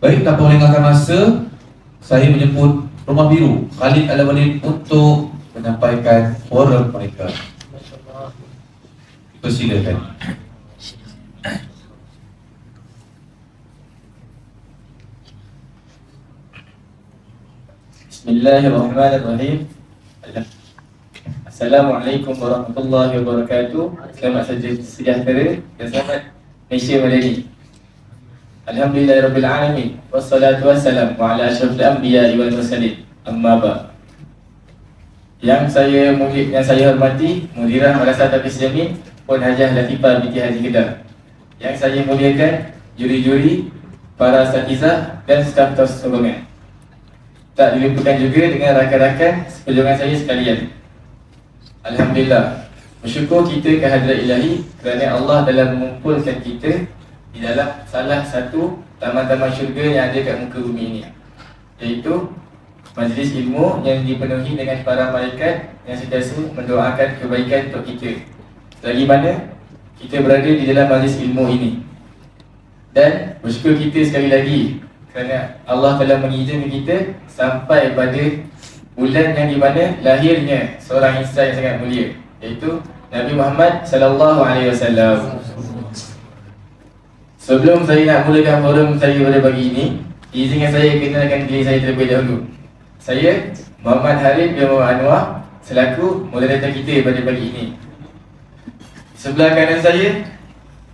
Baik, tanpa melengahkan masa, saya menjemput Rumah Biru Khalid Al-Walid untuk menyampaikan forum mereka. Persilakan. Bismillahirrahmanirrahim. Assalamualaikum warahmatullahi wabarakatuh. Selamat sejahtera dan selamat Malaysia Madani. Alhamdulillahirabbil alamin. Wassalatu wassalamu ala asyrafil anbiya'i wal mursalin. Amma ba'd. Yang saya hormati Mudirah Madrasah Tafiz Jamin Puan Hajah Latifah binti Haji Kedah. Yang saya muliakan juri-juri, para asatizah dan staf sokongan. Tak dilupakan juga dengan rakan-rakan seperjuangan saya sekalian. Alhamdulillah, bersyukur kita ke hadirat ilahi kerana Allah dalam mengumpulkan kita di dalam salah satu taman-taman syurga yang ada kat muka bumi ini, iaitu majlis ilmu yang dipenuhi dengan para malaikat yang sentiasa mendoakan kebaikan untuk kita selagi mana kita berada di dalam majlis ilmu ini. Dan bersyukur kita sekali lagi kerana Allah telah mengizinkan kita sampai pada bulan yang di mana lahirnya seorang insan yang sangat mulia, iaitu Nabi Muhammad sallallahu alaihi wasallam. Sebelum saya nak mulakan forum saya pada pagi ini, izinkan saya kenalkan diri saya terlebih dahulu. Saya Muhammad Harith bin Muhammad Anwar selaku moderator kita pada pagi ini. Sebelah kanan saya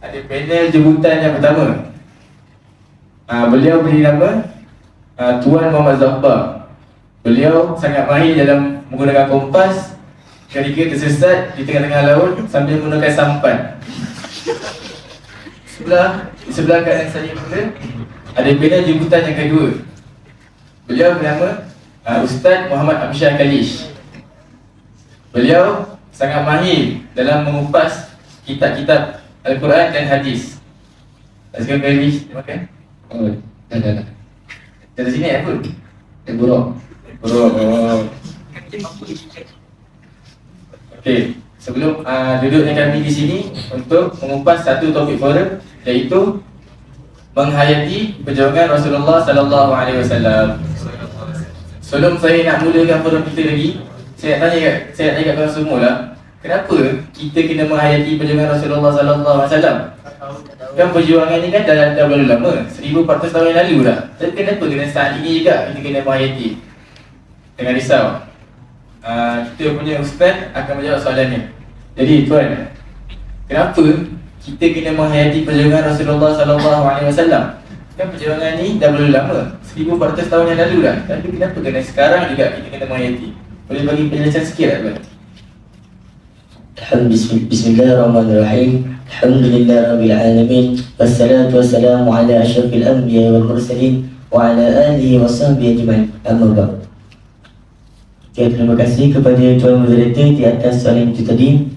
ada panel jemputan yang pertama. Beliau beri nama Tuan Muhammad Zahbar. Beliau sangat mahir dalam menggunakan kompas ketika tersesat di tengah-tengah laut sambil menggunakan sampan. Di sebelah kanan saya pula ada panel jemputan yang kedua. Beliau bernama Ustaz Muhammad Amsyar Kalish. Beliau sangat mahir dalam mengupas kitab-kitab Al-Quran dan Hadis. Azkar Kalish, terima kasih. Oh, dah. Dari sini apa? Buruk. Okey, sebelum duduknya kami di sini untuk mengupas satu topik forum, iaitu menghayati perjuangan Rasulullah sallallahu alaihi wasallam. Sebelum saya nak mulakan forum kita lagi, saya nak tanya kat korang semua lah, kenapa kita kena menghayati perjuangan Rasulullah sallallahu alaihi wasallam? Kan perjuangan ni kan dah berlalu lama, 1400 tahun yang lalu dah. Tapi kenapa kena saat ini juga kita kena menghayati? Jangan risau, kita punya ustaz akan menjawab soalannya. Jadi tuan, kenapa kita kena menghayati perjuangan Rasulullah sallallahu alaihi wasallam? Kan perjuangan ni dah berlalu lama, 1400 tahun yang lalu dah. Tapi kenapa kena sekarang juga kita kena menghayati? Boleh bagi penjelasan sikit tak tuan? Bismillahirrahmanirrahim. Alhamdulillahirabbil alamin. Wassalatu wassalamu ala asyrafil anbiya'i wal mursalin wa ala alihi washabbihi ajma'in. Amma ba'd. Terima kasih kepada tuan moderator di atas soalan itu tadi.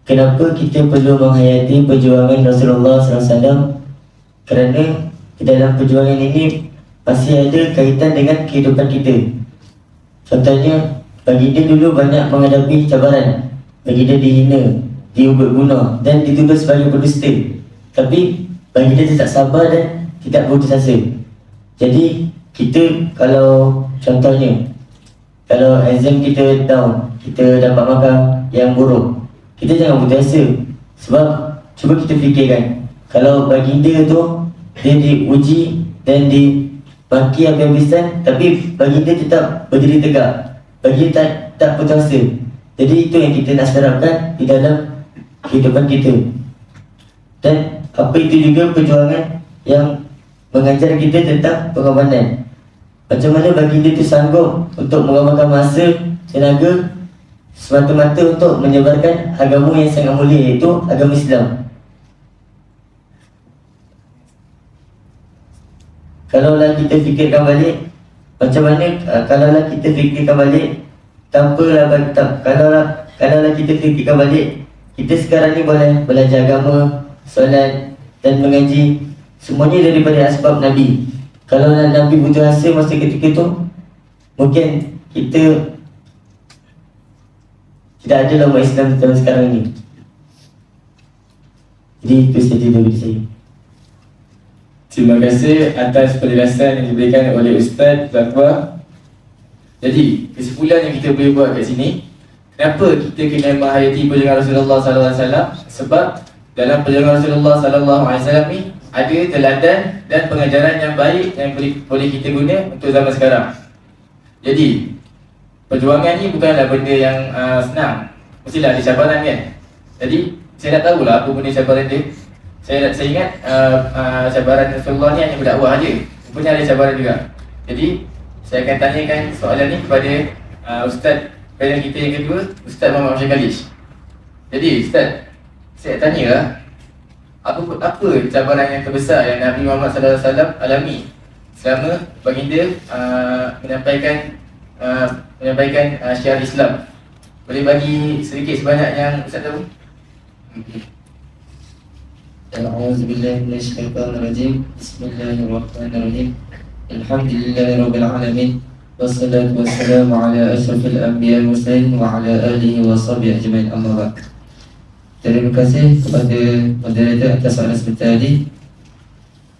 Kenapa kita perlu menghayati perjuangan Rasulullah SAW? Kerana di dalam perjuangan ini masih ada kaitan dengan kehidupan kita. Contohnya, baginda dulu banyak menghadapi cabaran. Baginda dihina, diubah guna dan dituduh sebagai berdusta. Tapi baginda tidak sabar dan tidak putus asa. Jadi kita kalau contohnya, kalau exam kita down, kita dapat markah yang buruk, kita jangan putus asa. Sebab cuba kita fikirkan, kalau baginda tu dia diuji dan dimaki habis-habisan, tapi baginda tetap berdiri tegak, baginda tak putus asa. Jadi itu yang kita nak serapkan di dalam kehidupan kita. Dan apa itu juga perjuangan yang mengajar kita tentang pengorbanan. Macam mana baginda itu sanggup untuk mengorbankan masa, tenaga semata-mata untuk menyebarkan agama yang sangat mulia, iaitu agama Islam. Kalaulah kita fikirkan balik, macam mana kalaulah kita fikirkan balik, kalaulah kita fikirkan balik, kita sekarang ni boleh belajar agama, solat dan mengaji, semuanya daripada asbab Nabi. Kalau Nabi putus asa masa ketika tu, mungkin kita tidak ada umat Islam dalam sekarang ni. Jadi itu saja dari saya. Terima kasih atas penjelasan yang diberikan oleh Ustaz Zakwa. Jadi, kesimpulan yang kita boleh buat kat sini, kenapa kita kena menghayati perjalanan Rasulullah SAW? Sebab dalam perjalanan Rasulullah SAW ni ada teladan dan pengajaran yang baik yang boleh kita guna untuk zaman sekarang. Jadi, perjuangan ni bukanlah benda yang senang. Mestilah ada cabaran kan. Jadi, saya nak tahulah apa benda cabaran dia. Saya ingat cabaran Rasulullah ni hanya berdakwah aja. Rupanya ada cabaran juga. Jadi, saya akan tanyakan soalan ni kepada Ustaz panel kita yang kedua, Ustaz Muhammad Syekh. Jadi, Ustaz, saya tanya lah, apa cabaran yang terbesar yang Nabi Muhammad SAW alami selama baginda menyampaikan syiar Islam? Boleh bagi sedikit sebanyak yang Ustaz tahu? A'udzubillahi minasyaitonir rajim. Bismillahirrahmanirrahim. Alhamdulillahirabbil alamin. Wassalatu wassalamu ala asyrafil anbiya'i wal mursalin wa ala alihi wa sahbihi ajma'in, amma ba'd. Terima kasih kepada moderator atas soalan sebentar tadi.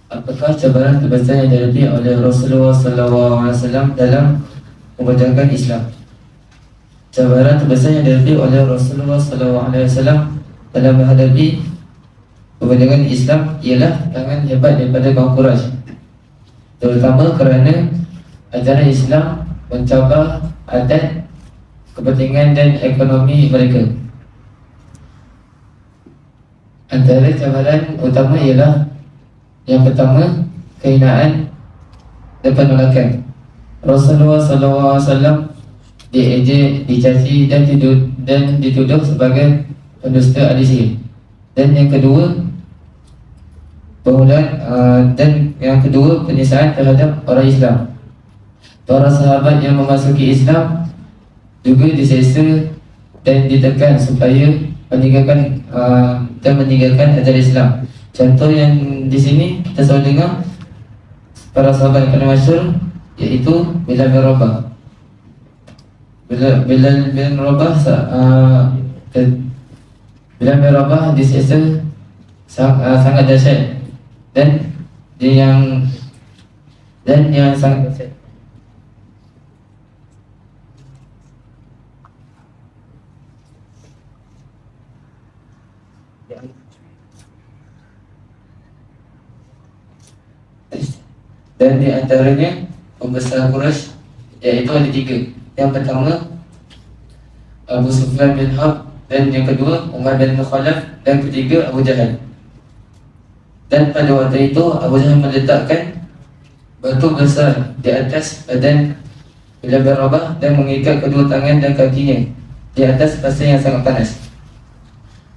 Apakah cabaran terbesar yang dihadapi oleh Rasulullah SAW dalam memperjuangkan Islam? Cabaran terbesar yang dihadapi oleh Rasulullah SAW dalam menghadapi perjuangan Islam ialah tangan hebat daripada kaum Quraisy, terutama kerana ajaran Islam mencabar adat, kepentingan dan ekonomi mereka. Antara cabaran utama ialah yang pertama, kehinaan dan penolakan. Rasulullah SAW diejek, dicaci dan dituduh sebagai pendusta ahli sihir. Dan yang kedua, penyiksaan terhadap orang Islam. Para sahabat yang memasuki Islam juga diseksa dan ditekan supaya meninggalkan ajaran Islam. Contoh yang di sini kita selalu dengar para sahabat yang paling masyhur, iaitu Bilal bin Rabah. Bilal bin Rabah diseksa sangat dahsyat dan yang sangat dahsyat. Dan di antaranya pembesar Quraisy, iaitu ada 3. Yang pertama Abu Sufyan bin Harb, dan yang kedua Umar bin Khalaf, dan ketiga Abu Jahal. Dan pada waktu itu Abu Jahal meletakkan batu besar di atas badan Bilal bin Rabah dan mengikat kedua tangan dan kakinya di atas pasir yang sangat panas.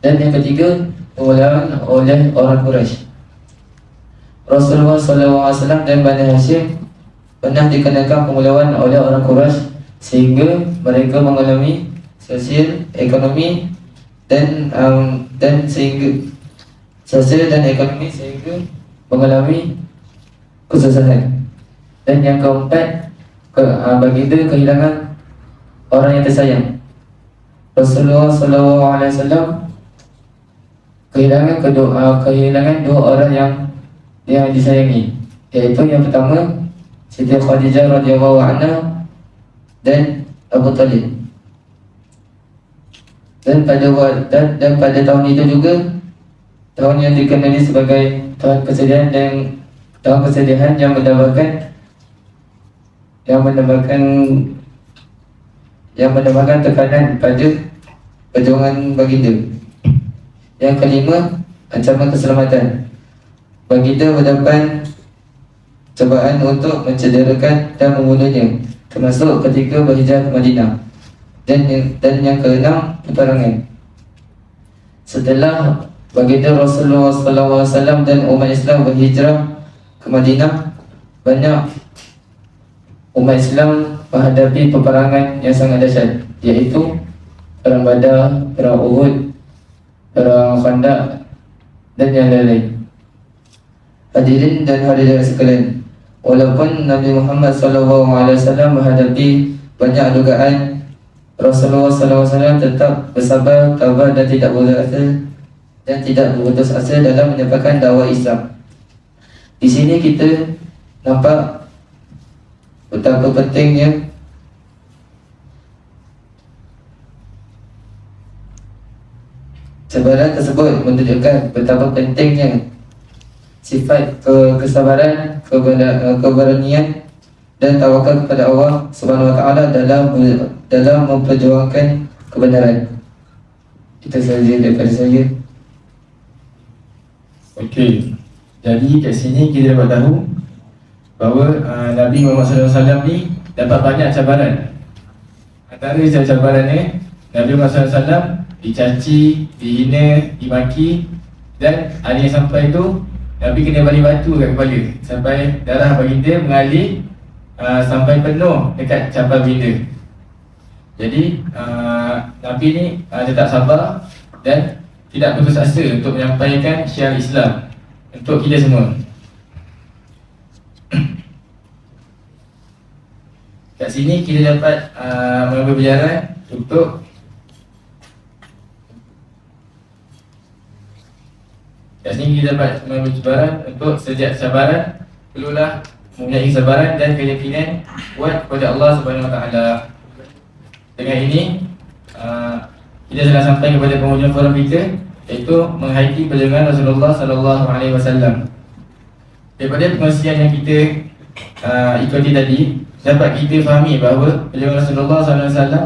Dan yang ketiga, pengulangan oleh orang Quraisy. Rasulullah SAW dan Bani Hashim pernah dikenakan pengulangan oleh orang Quraisy sehingga mereka mengalami sosial, ekonomi dan ekonomi sehingga mengalami kesusahan. Dan yang keempat, baginda kehilangan orang yang tersayang. Rasulullah SAW kehilangan dua orang yang disayangi, iaitu yang pertama Siti Khadijah radhiyallahu anha dan Abu Talib. Dan pada tahun itu juga tahun yang dikenali sebagai tahun kesedihan yang mendapatkan tekanan pada perjuangan baginda. Yang kelima, ancaman keselamatan. Baginda mendapat cobaan untuk mencederakan dan membunuhnya, termasuk ketika berhijrah ke Madinah. Dan yang keenam, peperangan. Setelah baginda Rasulullah SAW dan umat Islam berhijrah ke Madinah, banyak umat Islam menghadapi peperangan yang sangat dahsyat, iaitu perang Badar, perang Uhud, perang Khandaq dan yang lain-lain. Hadirin dan hadirat sekalian, walaupun Nabi Muhammad SAW menghadapi banyak dugaan, Rasulullah SAW tetap bersabar, tabah dan tidak berputus asa dalam menyampaikan dakwah Islam. Di sini kita nampak betapa pentingnya sebaran tersebut menunjukkan betapa pentingnya sifat kesabaran, keberanian dan tawakal kepada Allah Subhanahu wa taala dalam memperjuangkan kebenaran. Itu sahaja daripada saya. Okey. Jadi kat sini kita dapat tahu bahawa Nabi Muhammad SAW ni dapat banyak cabaran. Antara cabaran ni, Nabi Muhammad SAW dicaci, dihina, dimaki, dan ada yang sampai tu Nabi kena balik batu kat kepala sampai darah baginda mengalir sampai penuh dekat campur baginda. Jadi Nabi ni tetap sabar dan tidak putus asa untuk menyampaikan syiar Islam untuk kita semua. Kat sini kita dapat mengambil pelajaran untuk kat sini kita dapat mengambil pelajaran untuk setiap cabaran perlulah mempunyai kesabaran dan keyakinan kuat kepada Allah Subhanahu Wa Taala. Dengan ini kita telah sampai kepada penghujung forum kita, iaitu menghayati perjuangan Rasulullah Sallallahu Alaihi Wasallam. Daripada pengusian yang kita ikuti tadi, dapat kita fahami bahawa perjuangan Rasulullah Sallallahu Alaihi Wasallam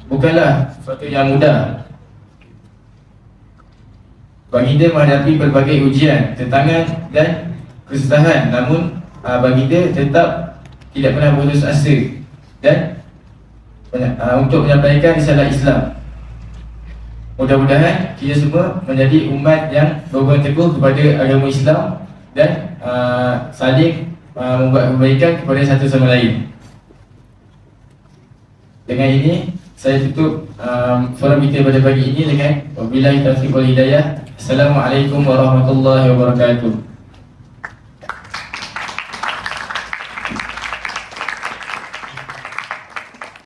bukanlah sesuatu yang mudah. Baginda menghadapi berbagai ujian, tentangan dan kesusahan, namun baginda tetap tidak pernah putus asa dan untuk menyampaikan risalah Islam. Mudah-mudahan kita semua menjadi umat yang berpegang teguh kepada agama Islam dan saling membuat kebaikan kepada satu sama lain. Dengan ini saya tutup forum kita pada pagi ini dengan wabillahi taufiq wal hidayah. Assalamualaikum warahmatullahi wabarakatuh.